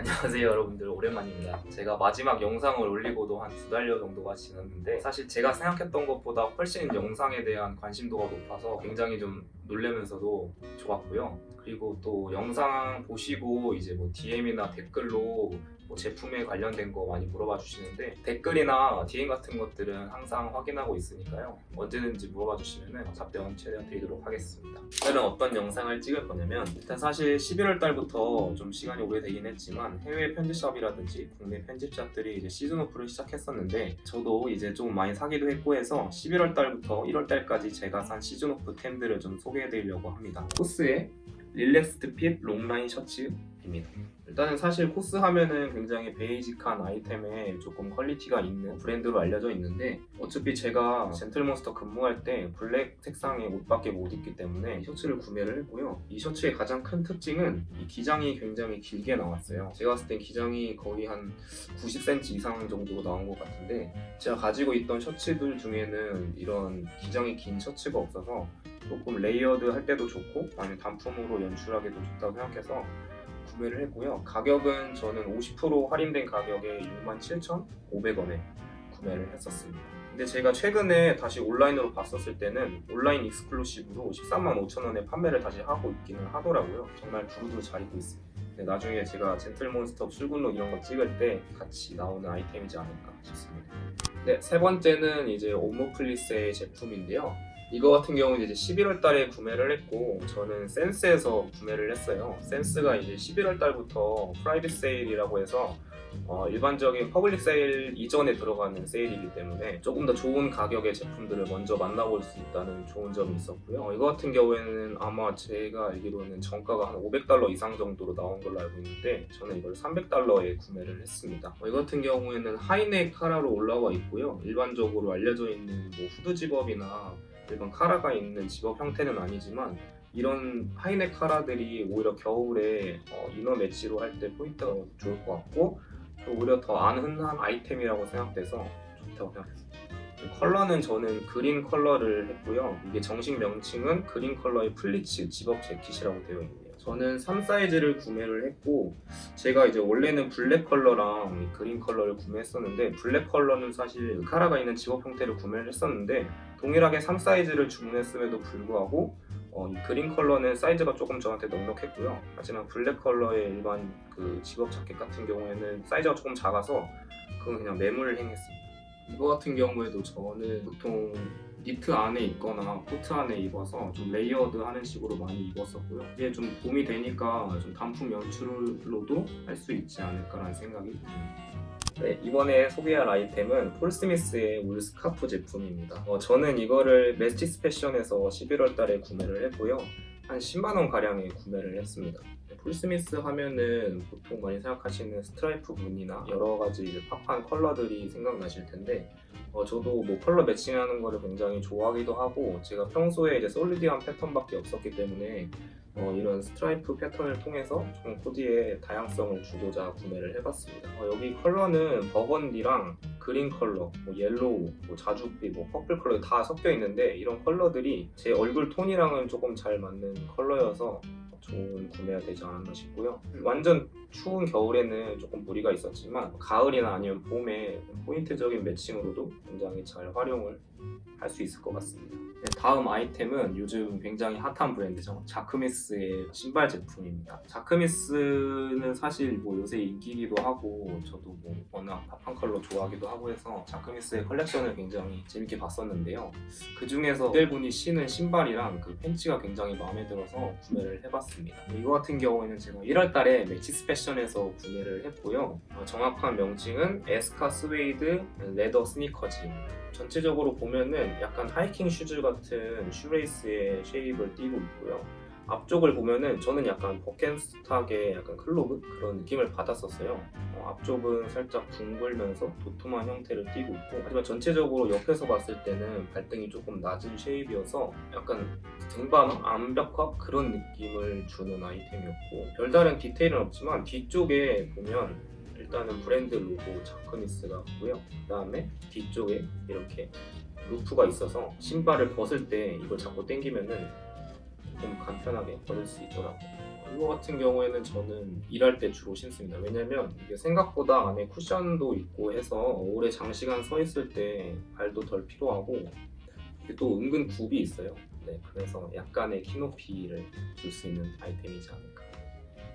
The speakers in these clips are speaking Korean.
안녕하세요 여러분들, 오랜만입니다. 제가 마지막 영상을 올리고도 한 2달여 정도가 지났는데 사실 제가 생각했던 것보다 훨씬 영상에 대한 관심도가 높아서 굉장히 좀 놀라면서도 좋았고요. 그리고 또 영상 보시고 이제 뭐 DM이나 댓글로 뭐 제품에 관련된 거 많이 물어봐 주시는데 댓글이나 DM 같은 것들은 항상 확인하고 있으니까요. 언제든지 물어봐 주시면 답변 최대한 드리도록 하겠습니다. 오늘은 어떤 영상을 찍을 거냐면, 일단 사실 11월 달부터 좀 시간이 오래되긴 했지만 해외 편집샵이라든지 국내 편집샵들이 이제 시즌 오프를 시작했었는데 저도 이제 좀 많이 사기도 했고 해서 11월 달부터 1월 달까지 제가 산 시즌 오프 템들을 좀 소개해 드리려고 합니다. 코스의 릴렉스드 핏 롱라인 셔츠입니다. 일단은 사실 코스 하면은 굉장히 베이직한 아이템에 조금 퀄리티가 있는 브랜드로 알려져 있는데, 어차피 제가 젠틀몬스터 근무할 때 블랙 색상의 옷밖에 못 입기 때문에 이 셔츠를 구매를 했고요. 이 셔츠의 가장 큰 특징은 이 기장이 굉장히 길게 나왔어요. 제가 봤을 땐 기장이 거의 한 90cm 이상 정도로 나온 것 같은데, 제가 가지고 있던 셔츠들 중에는 이런 기장이 긴 셔츠가 없어서 조금 레이어드 할 때도 좋고 아니면 단품으로 연출하기도 좋다고 생각해서 구매를 했고요. 가격은 저는 50% 할인된 가격에 67,500원에 구매를 했었습니다. 근데 제가 최근에 다시 온라인으로 봤었을 때는 온라인 익스클루시브로 135,000원에 판매를 다시 하고 있기는 하더라고요. 정말 두루두루 잘 입고 있습니다. 근데 나중에 제가 젠틀몬스터 출근룩 이런 거 찍을 때 같이 나오는 아이템이지 않을까 싶습니다. 네, 세 번째는 이제 오모플리스의 제품인데요. 이거 같은 경우는 이제 11월 달에 구매를 했고, 저는 센스에서 구매를 했어요. 센스가 이제 11월 달부터 프라이빗 세일이라고 해서 일반적인 퍼블릭 세일 이전에 들어가는 세일이기 때문에 조금 더 좋은 가격의 제품들을 먼저 만나볼 수 있다는 좋은 점이 있었고요. 이거 같은 경우에는 아마 제가 알기로는 정가가 한 $500 이상 정도로 나온 걸로 알고 있는데, 저는 이걸 $300에 구매를 했습니다. 이거 같은 경우에는 하이넥 카라로 올라와 있고요. 일반적으로 알려져 있는 뭐 후드 집업이나 일반 카라가 있는 집업 형태는 아니지만, 이런 하이넥 카라들이 오히려 겨울에 이너 매치로 할 때 포인트가 좋을 것 같고, 또 오히려 더 안 흔한 아이템이라고 생각돼서 좋다고 생각했습니다. 컬러는 저는 그린 컬러를 했고요. 이게 정식 명칭은 그린 컬러의 플리츠 집업 재킷이라고 되어 있네요. 저는 3사이즈를 구매를 했고, 제가 이제 원래는 블랙 컬러랑 그린 컬러를 구매했었는데, 블랙 컬러는 사실 카라가 있는 집업 형태를 구매를 했었는데 동일하게 3사이즈를 주문했음에도 불구하고 이 그린 컬러는 사이즈가 조금 저한테 넉넉했고요. 하지만 블랙 컬러의 일반 그 집업 자켓 같은 경우에는 사이즈가 조금 작아서 그건 그냥 매물 행했습니다. 이거 같은 경우에도 저는 보통 니트 안에 입거나 코트 안에 입어서 좀 레이어드 하는 식으로 많이 입었었고요. 이게 좀 봄이 되니까 좀 단품 연출로도 할 수 있지 않을까라는 생각이 듭니다. 네, 이번에 소개할 아이템은 폴 스미스의 울 스카프 제품입니다. 저는 이거를 매치스 패션에서 11월 달에 구매를 했고요. 한 10만 원 가량에 구매를 했습니다. 폴 스미스 하면은 보통 많이 생각하시는 스트라이프 무늬나 여러 가지 이제 팝한 컬러들이 생각나실 텐데, 저도 뭐 컬러 매칭하는 거를 굉장히 좋아하기도 하고, 제가 평소에 이제 솔리디한 패턴밖에 없었기 때문에 이런 스트라이프 패턴을 통해서 조금 코디에 다양성을 주고자 구매를 해봤습니다. 여기 컬러는 버건디랑 그린 컬러, 뭐 옐로우, 뭐 자줏빛, 뭐 퍼플 컬러 다 섞여 있는데, 이런 컬러들이 제 얼굴 톤이랑은 조금 잘 맞는 컬러여서 좋은 구매가 되지 않았나 싶고요. 완전 추운 겨울에는 조금 무리가 있었지만 가을이나 아니면 봄에 포인트적인 매칭으로도 굉장히 잘 활용을 할 수 있을 것 같습니다. 네, 다음 아이템은 요즘 굉장히 핫한 브랜드죠. 자크미스의 신발 제품입니다. 자크미스는 사실 뭐 요새 인기기도 하고, 저도 뭐 워낙 팝한 컬러 좋아하기도 하고 해서 자크미스의 컬렉션을 굉장히 재밌게 봤었는데요. 그 중에서 모델분이 신은 신발이랑 그 팬츠가 굉장히 마음에 들어서 구매를 해봤습니다. 이거 같은 경우에는 제가 1월 달에 매치스 패션에서 구매를 했고요. 정확한 명칭은 에스카 스웨이드 레더 스니커즈입니다. 전체적으로 보면은 약간 하이킹 슈즈 같은 슈레이스의 쉐입을 띠고 있고요. 앞쪽을 보면은 저는 약간 버켄스탁의 약간 클로브 그런 느낌을 받았었어요. 앞쪽은 살짝 둥글면서 도톰한 형태를 띠고 있고, 하지만 전체적으로 옆에서 봤을 때는 발등이 조금 낮은 쉐입이어서 약간 등반 암벽화 그런 느낌을 주는 아이템이었고, 별다른 디테일은 없지만 뒤쪽에 보면 일단은 브랜드 로고 자크미스가 있고요. 그 다음에 뒤쪽에 이렇게 루프가 있어서 신발을 벗을 때 이걸 잡고 당기면은 좀 간편하게 벗을 수 있더라고요. 이거 같은 경우에는 저는 일할 때 주로 신습니다. 왜냐면 이게 생각보다 안에 쿠션도 있고 해서 오래 장시간 서 있을 때 발도 덜 피로하고 이게 또 은근 굽이 있어요. 네, 그래서 약간의 키높이를 줄 수 있는 아이템이지 않을까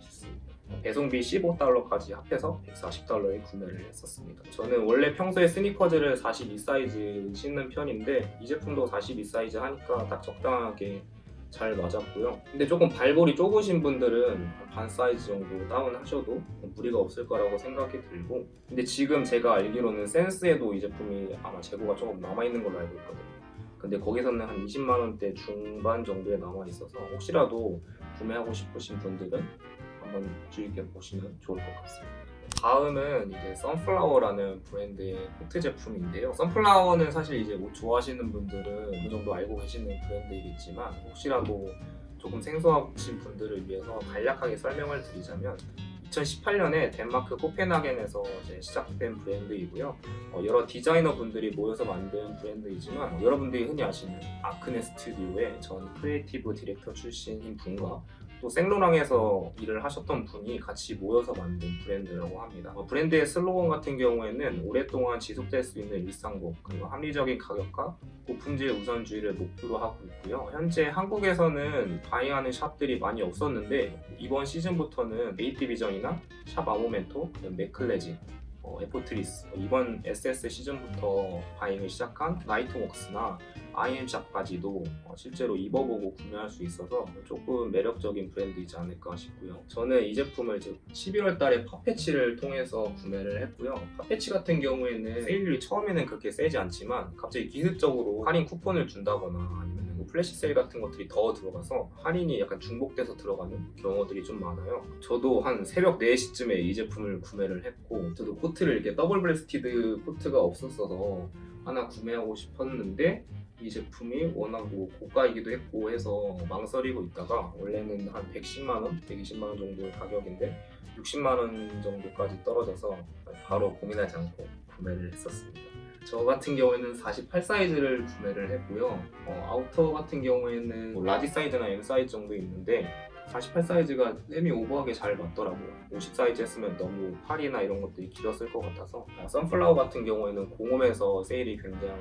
싶습니다. 배송비 15달러까지 합해서 140달러에 구매를 했었습니다. 저는 원래 평소에 스니커즈를 42 사이즈 신는 편인데 이 제품도 42 사이즈 하니까 딱 적당하게 잘 맞았고요. 근데 조금 발볼이 좁으신 분들은 반 사이즈 정도 다운하셔도 무리가 없을 거라고 생각이 들고, 근데 지금 제가 알기로는 센스에도 이 제품이 아마 재고가 조금 남아있는 걸로 알고 있거든요. 근데 거기서는 한 20만 원대 중반 정도에 남아있어서 혹시라도 구매하고 싶으신 분들은 한번 주의 깊게 보시면 좋을 것 같습니다. 다음은 이제 선플라워라는 브랜드의 코트 제품인데요. 선플라워는 사실 이제 옷 좋아하시는 분들은 어느 정도 알고 계시는 브랜드이겠지만 혹시라도 조금 생소하신 분들을 위해서 간략하게 설명을 드리자면 2018년에 덴마크 코펜하겐에서 이제 시작된 브랜드이고요. 여러 디자이너 분들이 모여서 만든 브랜드이지만 여러분들이 흔히 아시는 아크네 스튜디오의 전 크리에이티브 디렉터 출신인 분과 또 생로랑에서 일을 하셨던 분이 같이 모여서 만든 브랜드라고 합니다. 브랜드의 슬로건 같은 경우에는 오랫동안 지속될 수 있는 일상복, 그리고 합리적인 가격과 고품질 우선주의를 목표로 하고 있고요. 현재 한국에서는 바이하는 샵들이 많이 없었는데 이번 시즌부터는 에이티비전이나 샵 아모멘토, 맥클레지, 에포트리스, 이번 SS 시즌부터 바잉을 시작한 나이트웍스나 IM샵까지도 실제로 입어보고 구매할 수 있어서 조금 매력적인 브랜드이지 않을까 싶고요. 저는 이 제품을 11월 달에 팝패치를 통해서 구매를 했고요. 팝패치 같은 경우에는 세일률이 처음에는 그렇게 세지 않지만 갑자기 기습적으로 할인 쿠폰을 준다거나 아니면 플래시 세일 같은 것들이 더 들어가서 할인이 약간 중복돼서 들어가는 경우들이 좀 많아요. 저도 한 새벽 4시쯤에 이 제품을 구매를 했고, 저도 코트를 이렇게 더블 브레스티드 코트가 없었어서 하나 구매하고 싶었는데 이 제품이 워낙 고가이기도 했고 해서 망설이고 있다가 원래는 한 110만 원, 120만 원 정도의 가격인데 60만 원 정도까지 떨어져서 바로 고민하지 않고 구매를 했었습니다. 저 같은 경우에는 48 사이즈를 구매를 했고요. 아우터 같은 경우에는 라지 사이즈나 M 사이즈 정도 있는데 48 사이즈가 쌤이 오버하게 잘 맞더라고요. 50 사이즈 했으면 너무 팔이나 이런 것들이 길었을 것 같아서. 선플라워 같은 경우에는 공홈에서 세일이 굉장히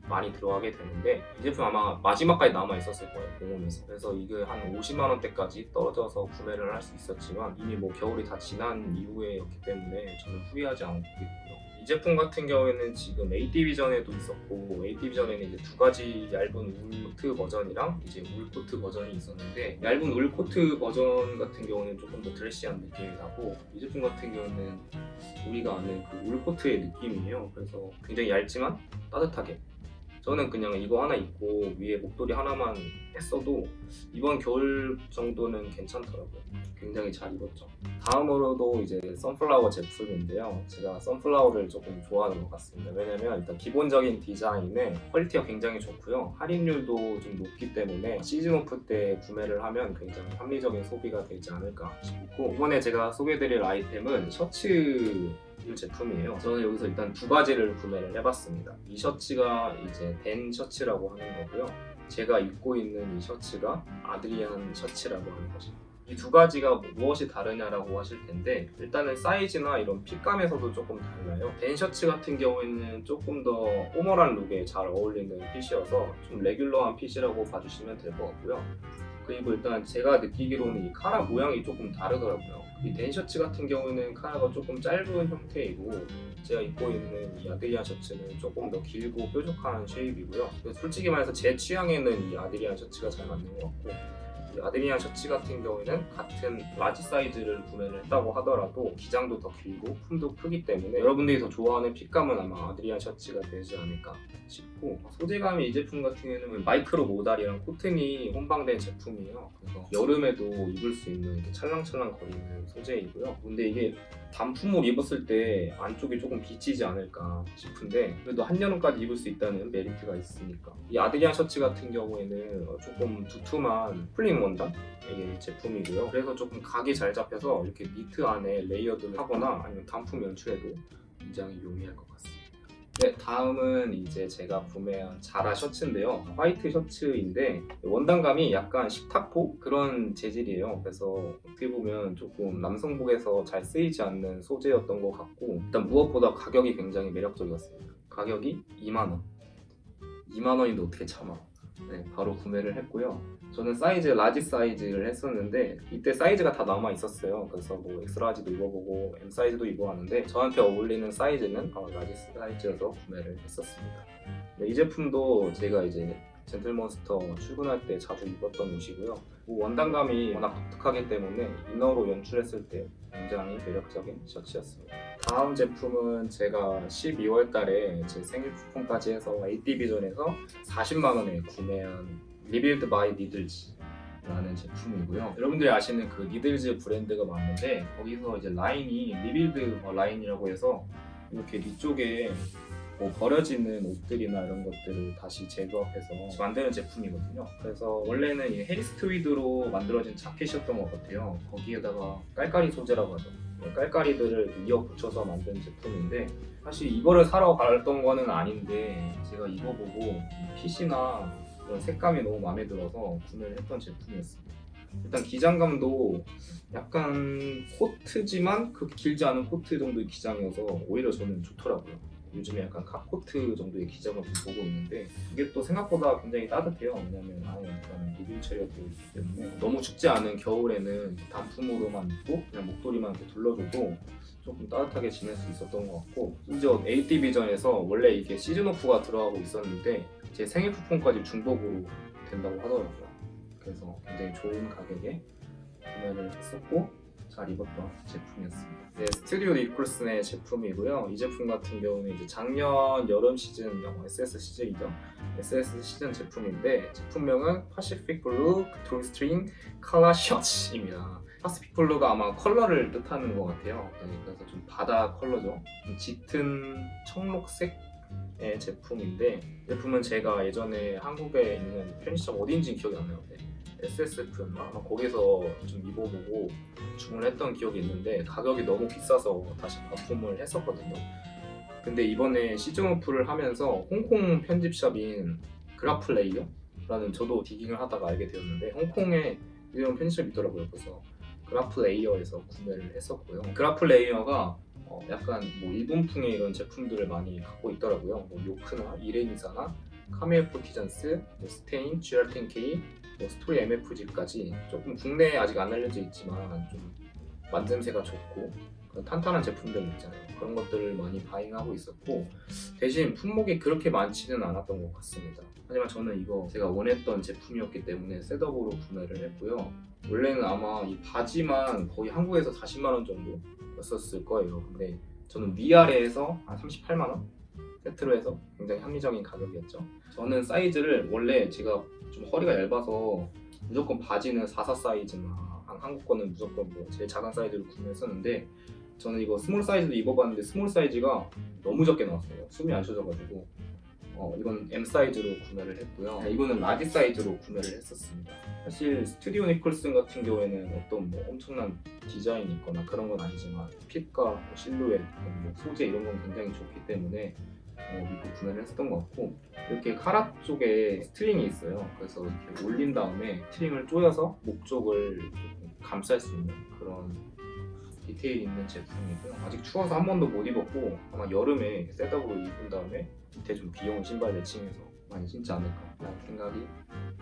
많이 들어가게 되는데 이 제품 아마 마지막까지 남아 있었을 거예요, 공홈에서. 그래서 이게 한 50만 원대까지 떨어져서 구매를 할 수 있었지만 이미 겨울이 다 지난 이후에였기 때문에 저는 후회하지 않고 있고요. 이 제품 같은 경우에는 지금 AD비전에도 있었고, AD비전에는 이제 두 가지 얇은 울 코트 버전이랑 이제 울 코트 버전이 있었는데, 얇은 울 코트 버전 같은 경우는 조금 더 드레시한 느낌이 나고, 이 제품 같은 경우는 우리가 아는 그 울 코트의 느낌이에요. 그래서 굉장히 얇지만 따뜻하게, 저는 그냥 이거 하나 입고 위에 목도리 하나만 했어도 이번 겨울 정도는 괜찮더라고요. 굉장히 잘 입었죠. 다음으로도 이제 선플라워 제품인데요. 제가 선플라워를 조금 좋아하는 것 같습니다. 왜냐면 일단 기본적인 디자인에 퀄리티가 굉장히 좋고요. 할인율도 좀 높기 때문에 시즌 오프 때 구매를 하면 굉장히 합리적인 소비가 되지 않을까 싶고, 이번에 제가 소개해드릴 아이템은 셔츠 제품이에요. 저는 여기서 일단 두 가지를 구매를 해봤습니다. 이 셔츠가 이제 댄 셔츠라고 하는 거고요. 제가 입고 있는 이 셔츠가 아드리안 셔츠라고 하는 것입니다. 이 두 가지가 무엇이 다르냐라고 하실 텐데, 일단은 사이즈나 이런 핏감에서도 조금 달라요. 댄 셔츠 같은 경우에는 조금 더 포멀한 룩에 잘 어울리는 핏이어서 좀 레귤러한 핏이라고 봐주시면 될 것 같고요. 그리고 일단 제가 느끼기로는 이 카라 모양이 조금 다르더라고요. 이 댄 셔츠 같은 경우에는 카라가 조금 짧은 형태이고, 제가 입고 있는 이 아드리안 셔츠는 조금 더 길고 뾰족한 쉐입이고요. 솔직히 말해서 제 취향에는 이 아드리안 셔츠가 잘 맞는 것 같고, 이 아드리안 셔츠 같은 경우에는 같은 라지 사이즈를 구매를 했다고 하더라도 기장도 더 길고 품도 크기 때문에 여러분들이 더 좋아하는 핏감은 아마 아드리안 셔츠가 되지 않을까 싶고, 소재감이 이 제품 같은 경우에는 마이크로 모달이랑 코튼이 혼방된 제품이에요. 그래서 여름에도 입을 수 있는 이렇게 찰랑찰랑 거리는 소재이고요. 근데 이게 단품을 입었을 때 안쪽이 조금 비치지 않을까 싶은데 그래도 한여름까지 입을 수 있다는 메리트가 있으니까. 이 아드리안 셔츠 같은 경우에는 조금 두툼한 풀링 원단의 제품이고요. 그래서 조금 각이 잘 잡혀서 이렇게 니트 안에 레이어드를 하거나 아니면 단품 연출에도 굉장히 용이할 것 같습니다. 네, 다음은 이제 제가 구매한 자라 셔츠인데요. 화이트 셔츠인데 원단감이 약간 식탁보 그런 재질이에요. 그래서 어떻게 보면 조금 남성복에서 잘 쓰이지 않는 소재였던 것 같고 일단 무엇보다 가격이 굉장히 매력적이었습니다. 가격이 2만 원. 2만 원인데 어떻게 참아? 네, 바로 구매를 했고요. 저는 사이즈 라지 사이즈를 했었는데 이때 사이즈가 다 남아 있었어요. 그래서 뭐 엑스라지도 입어보고 M 사이즈도 입어봤는데 저한테 어울리는 사이즈는 라지 사이즈여서 구매를 했었습니다. 네, 이 제품도 제가 이제 젠틀몬스터 출근할 때 자주 입었던 옷이고요. 뭐 원단감이 워낙 독특하기 때문에 이너로 연출했을 때 굉장히 매력적인 셔츠였습니다. 다음 제품은 제가 12월 달에 제 생일 쿠폰까지 해서 AD비전에서 40만 원에 구매한 리빌드 바이 니들즈 라는 제품이고요. 여러분들이 아시는 그 니들즈 브랜드가 맞는데 거기서 이제 라인이 리빌드 라인이라고 해서 이렇게 뒤쪽에 뭐 버려지는 옷들이나 이런 것들을 다시 재조합해서 만드는 제품이거든요. 그래서 원래는 이 해리스 트위드로 만들어진 자켓이었던 것 같아요. 거기에다가 깔깔이 소재라고 하죠. 깔깔이들을 이어 붙여서 만든 제품인데 사실 이거를 사러 갔던 거는 아닌데 제가 입어보고 핏이나 이런 색감이 너무 마음에 들어서 구매를 했던 제품이었습니다. 일단 기장감도 약간 코트지만 그렇게 길지 않은 코트 정도의 기장이어서 오히려 저는 좋더라고요. 요즘에 약간 갓코트 정도의 기장을 좀 보고 있는데 이게 또 생각보다 굉장히 따뜻해요. 왜냐면 안에 약간 리빌 처리가 되어 있기 때문에 너무 춥지 않은 겨울에는 단품으로만 입고 그냥 목도리만 이렇게 둘러줘도 조금 따뜻하게 지낼 수 있었던 것 같고 심지어 AD비전에서 원래 이게 시즌 오프가 들어가고 있었는데 제 생일 쿠폰까지 중복으로 된다고 하더라고요. 그래서 굉장히 좋은 가격에 구매를 했었고 잘 입었던 제품이었습니다. 네, 스튜디오 니콜슨의 제품이고요. 이 제품 같은 경우는 이제 작년 여름 시즌 영화 SS 시즌이죠. SS 시즌 제품인데 제품명은 Pacific Blue Drawstring Color Shirts입니다. 파시픽 블루가 아마 컬러를 뜻하는 것 같아요. 네, 그래서 좀 바다 컬러죠. 좀 짙은 청록색의 제품인데 제품은 제가 예전에 한국에 있는 편의점 어딘지 기억이 안 나요. 네. SSF였나? 아마 거기서 좀 입어보고 주문했던 기억이 있는데 가격이 너무 비싸서 다시 반품을 했었거든요. 근데 이번에 시즌 오프를 하면서 홍콩 편집샵인 그라플레이어라는 저도 디깅을 하다가 알게 되었는데 홍콩에 이런 편집샵이 있더라고요. 그래서 그라플레이어에서 구매를 했었고요. 그라플레이어가 약간 뭐 일본풍의 이런 제품들을 많이 갖고 있더라고요. 뭐 요크나 이레니사나 카멜 포티전스, 뭐 스테인, GR10K, 뭐 스토리 MFG까지 조금 국내에 아직 안 알려져 있지만 좀 만듦새가 좋고 그런 탄탄한 제품들 있잖아요. 그런 것들을 많이 바잉하고 있었고 대신 품목이 그렇게 많지는 않았던 것 같습니다. 하지만 저는 이거 제가 원했던 제품이었기 때문에 셋업으로 구매를 했고요. 원래는 아마 이 바지만 거의 한국에서 40만 원 정도였었을 거예요. 근데 저는 위아래에서 한 38만 원? 세트로 해서 굉장히 합리적인 가격이었죠. 저는 사이즈를 원래 제가 좀 허리가 얇아서 무조건 바지는 44 사이즈나 한국 거는 무조건 뭐 제일 작은 사이즈로 구매했었는데 저는 이거 스몰 사이즈도 입어봤는데 스몰 사이즈가 너무 적게 나왔어요. 숨이 안 쉬어져가지고 이건 M 사이즈로 구매를 했고요. 이거는 라지 사이즈로 구매를 했었습니다. 사실 스튜디오 니콜슨 같은 경우에는 어떤 뭐 엄청난 디자인이 있거나 그런 건 아니지만 핏과 뭐 실루엣, 뭐 소재 이런 건 굉장히 좋기 때문에 믿고 구매를 했었던 것 같고 이렇게 카라 쪽에 스트링이 있어요. 그래서 이렇게 올린 다음에 스트링을 조여서 목 쪽을 조금 감쌀 수 있는 그런 디테일이 있는 제품이고요. 아직 추워서 한 번도 못 입었고 아마 여름에 셋업으로 입은 다음에 밑에 좀 귀여운 신발 매칭해서 많이 신지 않을까 라는 생각이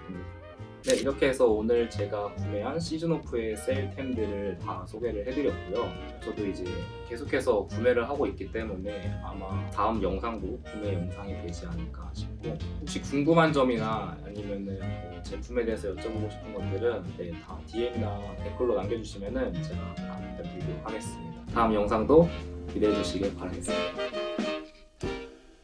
듭니다. 네, 이렇게 해서 오늘 제가 구매한 시즌오프의 세일템들을 다 소개를 해드렸고요. 저도 이제 계속해서 구매를 하고 있기 때문에 아마 다음 영상도 구매 영상이 되지 않을까 싶고 혹시 궁금한 점이나 아니면은 뭐 제품에 대해서 여쭤보고 싶은 것들은 다 DM이나 댓글로 남겨주시면은 제가 다 답변드리도록 하겠습니다. 다음 영상도 기대해 주시길 바라겠습니다.